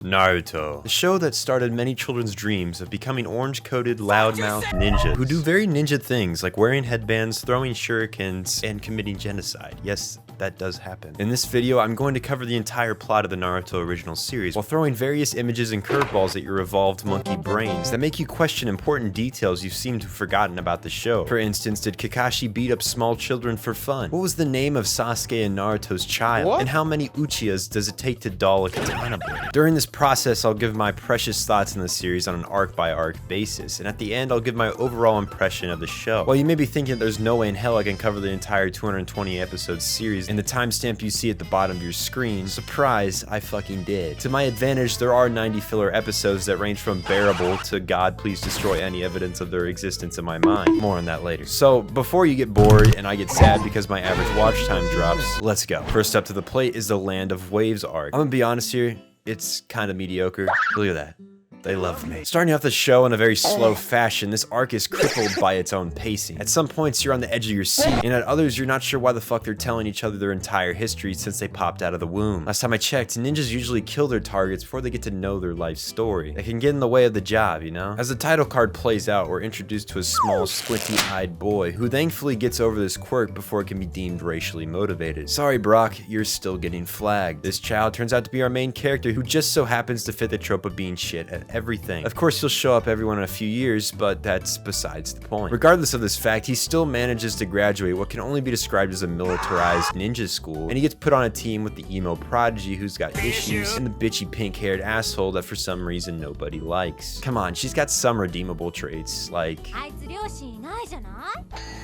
Naruto, the show that started many children's dreams of becoming orange-coated, loudmouth ninjas who do very ninja things like wearing headbands, throwing shurikens, and committing genocide. Yes, that does happen. In this video, I'm going to cover the entire plot of the Naruto original series while throwing various images and curveballs at your evolved monkey brains that make you question important details you seem to have forgotten about the show. For instance, did Kakashi beat up small children for fun? What was the name of Sasuke and Naruto's child? What? And how many Uchihas does it take to dull a katana blade? During this process, I'll give my precious thoughts in the series on an arc-by-arc basis, and at the end, I'll give my overall impression of the show. While you may be thinking there's no way in hell I can cover the entire 220 episode series in the timestamp you see at the bottom of your screen, surprise, I fucking did. To my advantage, there are 90 filler episodes that range from bearable to God please destroy any evidence of their existence in my mind. More on that later. So, before you get bored and I get sad because my average watch time drops, let's go. First up to the plate is the Land of Waves arc. I'm gonna be honest here, it's kind of mediocre. Look at that. They love me. Starting off the show in a very slow fashion, this arc is crippled by its own pacing. At some points, you're on the edge of your seat, and at others, you're not sure why the fuck they're telling each other their entire history since they popped out of the womb. Last time I checked, ninjas usually kill their targets before they get to know their life story. It can get in the way of the job, you know? As the title card plays out, we're introduced to a small, squinty-eyed boy who thankfully gets over this quirk before it can be deemed racially motivated. Sorry, Brock, you're still getting flagged. This child turns out to be our main character who just so happens to fit the trope of being shit at everything. Of course, he'll show up everyone in a few years, but that's besides the point. Regardless of this fact, he still manages to graduate what can only be described as a militarized ninja school, and he gets put on a team with the emo prodigy who's got issues, and the bitchy pink-haired asshole that for some reason nobody likes. Come on, she's got some redeemable traits, like...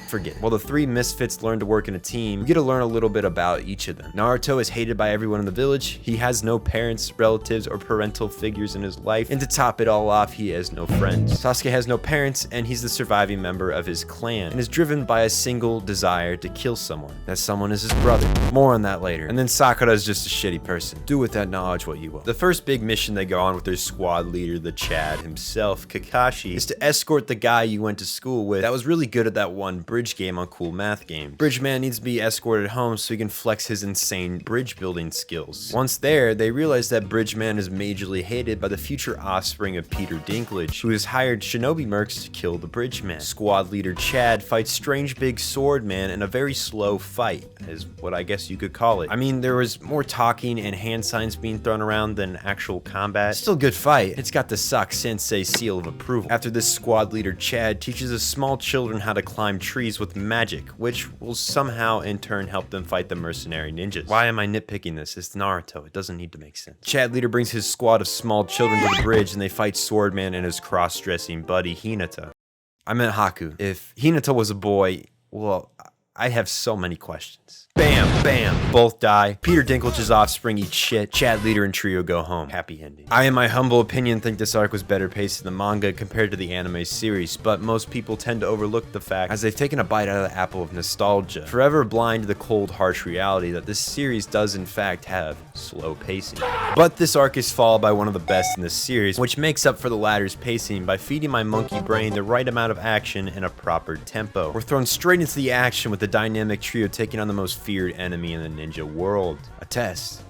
Forget. While the three misfits learn to work in a team, we get to learn a little bit about each of them. Naruto is hated by everyone in the village, he has no parents, relatives, or parental figures in his life, and to top it all off, he has no friends. Sasuke has no parents, and he's the surviving member of his clan, and is driven by a single desire to kill someone. That someone is his brother. More on that later. And then Sakura is just a shitty person. Do with that knowledge what you will. The first big mission they go on with their squad leader, the Chad himself, Kakashi, is to escort the guy you went to school with that was really good at that one bridge game on Cool Math Game. Bridgeman needs to be escorted home so he can flex his insane bridge building skills. Once there, they realize that Bridgeman is majorly hated by the future offspring of Peter Dinklage, who has hired shinobi mercs to kill the Bridgeman. Squad leader Chad fights strange big sword man in a very slow fight, is what I guess you could call it. I mean, there was more talking and hand signs being thrown around than actual combat. Still good fight. It's got the Sensei seal of approval. After this, squad leader Chad teaches the small children how to climb trees with magic, which will somehow in turn help them fight the mercenary ninjas. Why am I nitpicking this? It's Naruto. It doesn't need to make sense. Chad leader brings his squad of small children to the bridge and they fight Swordman and his cross-dressing buddy Hinata. I meant Haku. If Hinata was a boy, well, I have so many questions. Bam, bam, both die. Peter Dinklage's offspring eat shit. Chad leader and trio go home. Happy ending. I, in my humble opinion, think this arc was better paced in the manga compared to the anime series, but most people tend to overlook the fact as they've taken a bite out of the apple of nostalgia, forever blind to the cold, harsh reality that this series does in fact have slow pacing. But this arc is followed by one of the best in the series, which makes up for the latter's pacing by feeding my monkey brain the right amount of action and a proper tempo. We're thrown straight into the action with the dynamic trio taking on the most feared enemy in the ninja world. A test.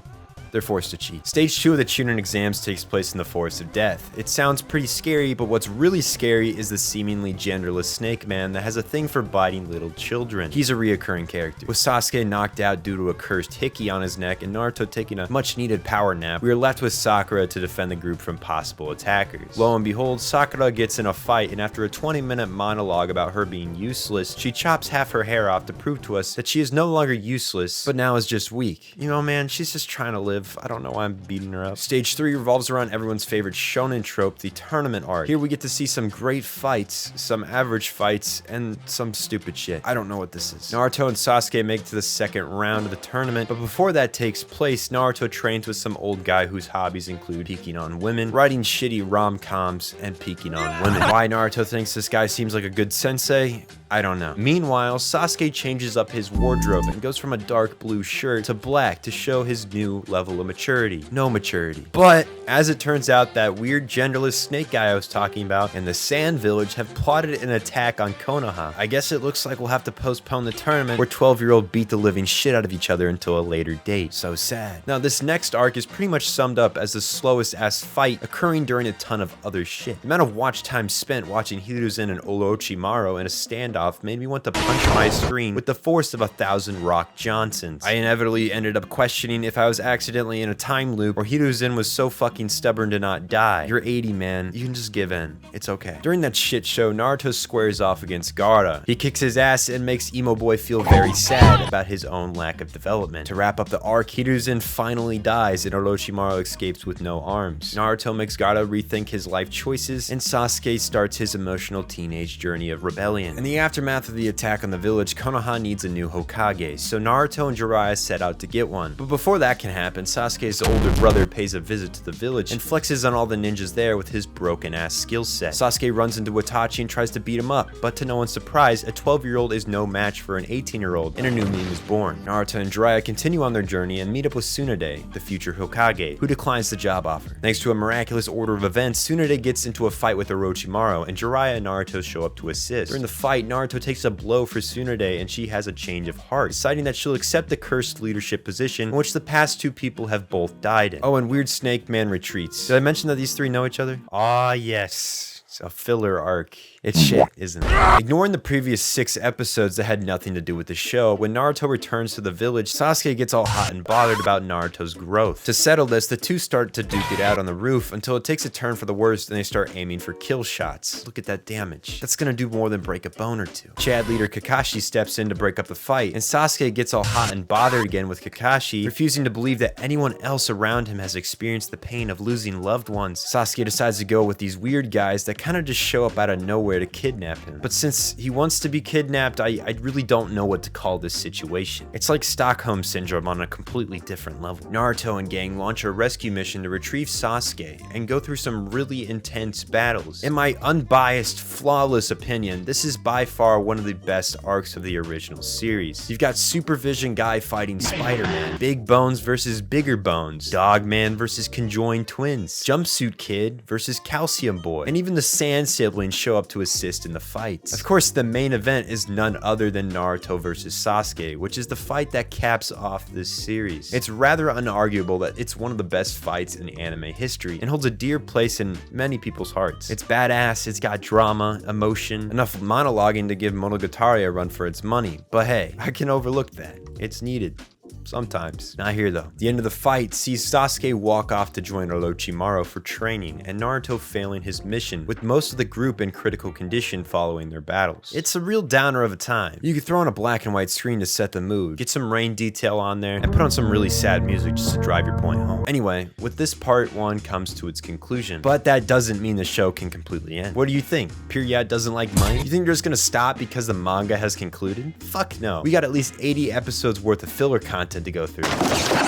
They're forced to cheat. Stage 2 of the Chunin exams takes place in the Forest of Death. It sounds pretty scary, but what's really scary is the seemingly genderless snake man that has a thing for biting little children. He's a reoccurring character. With Sasuke knocked out due to a cursed hickey on his neck and Naruto taking a much needed power nap, we are left with Sakura to defend the group from possible attackers. Lo and behold, Sakura gets in a fight, and after a 20-minute monologue about her being useless, she chops half her hair off to prove to us that she is no longer useless, but now is just weak. You know, man, she's just trying to live. I don't know why I'm beating her up. Stage 3 revolves around everyone's favorite shonen trope, the tournament arc. Here we get to see some great fights, some average fights, and some stupid shit. I don't know what this is. Naruto and Sasuke make it to the second round of the tournament, but before that takes place, Naruto trains with some old guy whose hobbies include peeking on women, writing shitty rom-coms, and peeking on women. Why Naruto thinks this guy seems like a good sensei? I don't know. Meanwhile, Sasuke changes up his wardrobe and goes from a dark blue shirt to black to show his new level of maturity. No maturity. But as it turns out, that weird genderless snake guy I was talking about and the Sand Village have plotted an attack on Konoha. I guess it looks like we'll have to postpone the tournament where 12-year-old beat the living shit out of each other until a later date. So sad. Now, this next arc is pretty much summed up as the slowest ass fight occurring during a ton of other shit. The amount of watch time spent watching Hiruzen and Orochimaru in a standoff made me want to punch my screen with the force of 1,000 Rock Johnsons. I inevitably ended up questioning if I was accidentally in a time loop or Hiruzen was so fucking stubborn to not die. You're 80, man. You can just give in. It's okay. During that shit show, Naruto squares off against Gaara. He kicks his ass and makes Emo Boy feel very sad about his own lack of development. To wrap up the arc, Hiruzen finally dies and Orochimaru escapes with no arms. Naruto makes Gaara rethink his life choices, and Sasuke starts his emotional teenage journey of rebellion. In the aftermath of the attack on the village, Konoha needs a new Hokage, so Naruto and Jiraiya set out to get one. But before that can happen, Sasuke's older brother pays a visit to the village and flexes on all the ninjas there with his broken-ass skill set. Sasuke runs into Itachi and tries to beat him up, but to no one's surprise, a 12-year-old is no match for an 18-year-old, and a new meme is born. Naruto and Jiraiya continue on their journey and meet up with Tsunade, the future Hokage, who declines the job offer. Thanks to a miraculous order of events, Tsunade gets into a fight with Orochimaru, and Jiraiya and Naruto show up to assist. During the fight, Naruto takes a blow for Tsunade, and she has a change of heart, deciding that she'll accept the cursed leadership position in which the past two people have both died in. Oh, and Weird Snake Man retreats. Did I mention that these three know each other? Ah, yes. It's a filler arc. It's shit, isn't it? Ignoring the previous 6 episodes that had nothing to do with the show, when Naruto returns to the village, Sasuke gets all hot and bothered about Naruto's growth. To settle this, the two start to duke it out on the roof until it takes a turn for the worst and they start aiming for kill shots. Look at that damage. That's gonna do more than break a bone or two. Chad leader Kakashi steps in to break up the fight, and Sasuke gets all hot and bothered again with Kakashi, refusing to believe that anyone else around him has experienced the pain of losing loved ones. Sasuke decides to go with these weird guys that kind of just show up out of nowhere to kidnap him. But since he wants to be kidnapped, I really don't know what to call this situation. It's like Stockholm Syndrome on a completely different level. Naruto and gang launch a rescue mission to retrieve Sasuke and go through some really intense battles. In my unbiased, flawless opinion, this is by far one of the best arcs of the original series. You've got Supervision Guy fighting Spider-Man, Big Bones versus Bigger Bones, Dogman versus Conjoined Twins, Jumpsuit Kid versus Calcium Boy, and even the Sand siblings show up to assist in the fights. Of course, the main event is none other than Naruto versus Sasuke, which is the fight that caps off this series. It's rather unarguable that it's one of the best fights in anime history and holds a dear place in many people's hearts. It's badass, it's got drama, emotion, enough monologuing to give Monogatari a run for its money. But hey, I can overlook that. It's needed. Sometimes. Not here though. The end of the fight sees Sasuke walk off to join Orochimaru for training, and Naruto failing his mission, with most of the group in critical condition following their battles. It's a real downer of a time. You could throw on a black and white screen to set the mood, get some rain detail on there, and put on some really sad music just to drive your point home. Anyway, with this part 1 comes to its conclusion, but that doesn't mean the show can completely end. What do you think? Period doesn't like money? You think they're just gonna stop because the manga has concluded? Fuck no. We got at least 80 episodes worth of filler content to go through.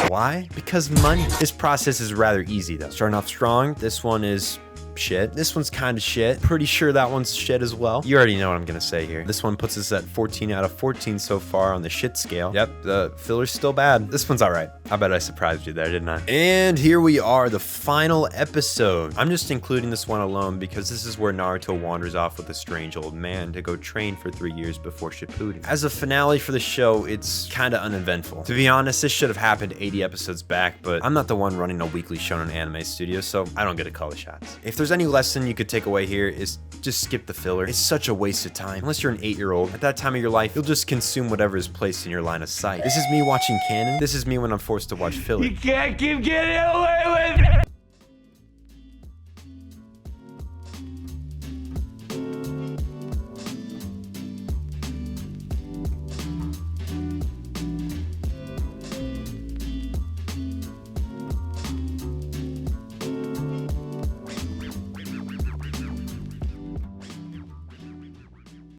Why? Because money. This process is rather easy though. Starting off strong, this one is shit. This one's kind of shit. Pretty sure that one's shit as well. You already know what I'm gonna say here. This one puts us at 14 out of 14 so far on the shit scale. Yep, the filler's still bad. This one's alright. I bet I surprised you there, didn't I? And here we are, the final episode. I'm just including this one alone because this is where Naruto wanders off with a strange old man to go train for 3 years before Shippuden. As a finale for the show, it's kind of uneventful. To be honest, this should have happened 80 episodes back, but I'm not the one running a weekly shonen anime studio, so I don't get to call the shots. If there's any lesson you could take away here, is just skip the filler. It's such a waste of time. Unless you're an 8-year-old, at that time of your life, you'll just consume whatever is placed in your line of sight. This is me watching canon. This is me when I'm forced to watch filler. You can't keep getting away with